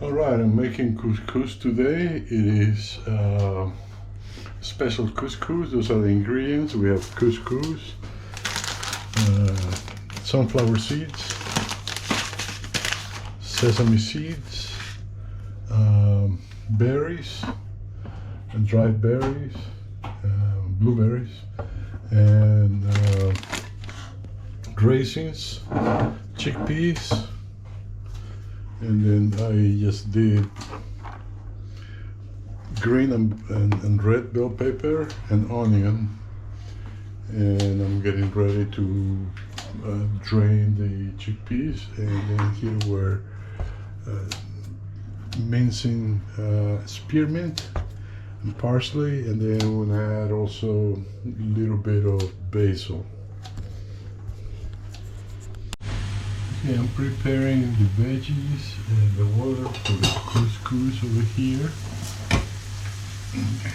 Alright, I'm making couscous today. It is special couscous. Those are the ingredients. We have couscous, sunflower seeds, sesame seeds, berries, and dried berries, blueberries, and raisins, chickpeas. And then I just did green and red bell pepper and onion, and I'm getting ready to drain the chickpeas. And then here we're mincing spearmint and parsley, and then I'm gonna add also a little bit of basil. Okay, I'm preparing the veggies and the water for the couscous over here. Okay.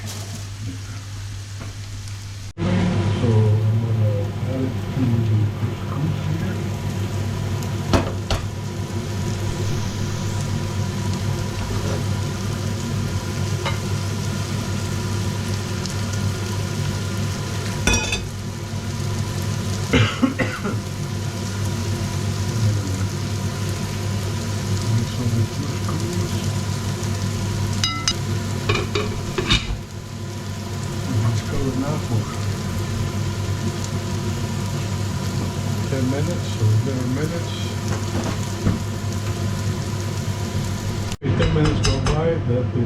So I'm gonna add it to the couscous here. Now for 10 minutes or 11 minutes. 10 minutes go by, that the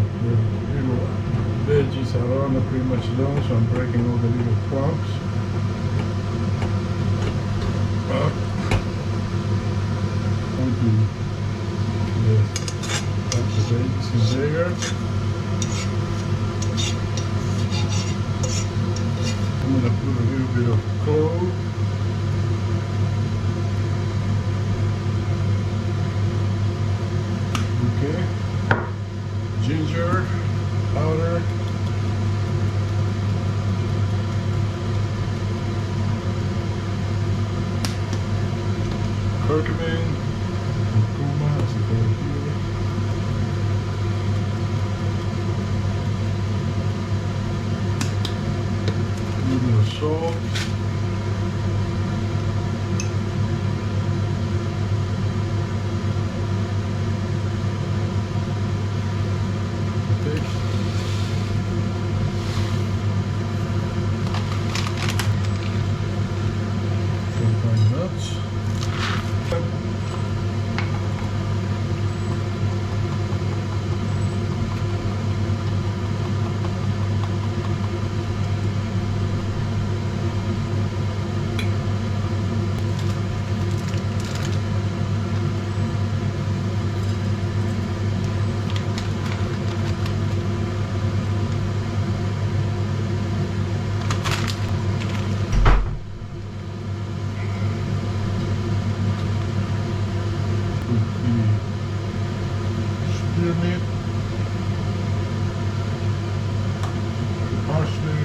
little veggies are pretty much done, so I'm breaking all the little clumps. I'm going to put the veggies in there. I'm going to put a little bit of clove, okay, ginger powder, curcumin, curcuma, as I call it here. A little bit of salt. Okay. Some pine nuts. Spearmint, parsley,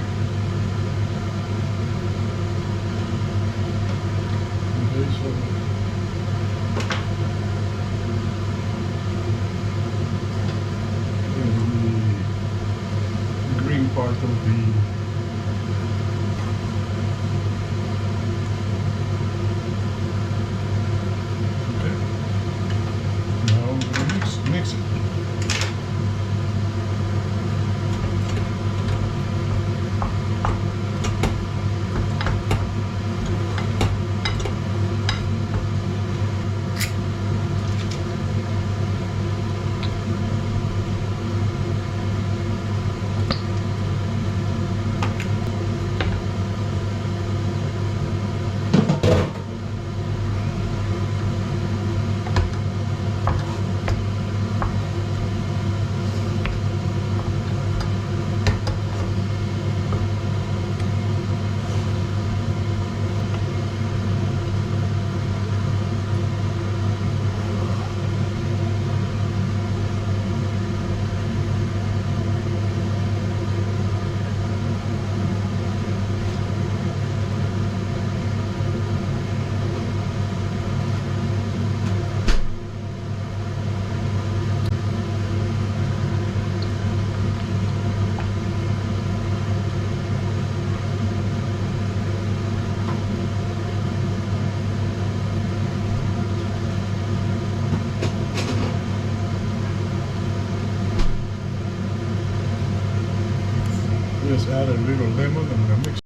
and basil, and the green part of the okay. Now we're gonna mix it. just add a little lemon. I'm gonna mix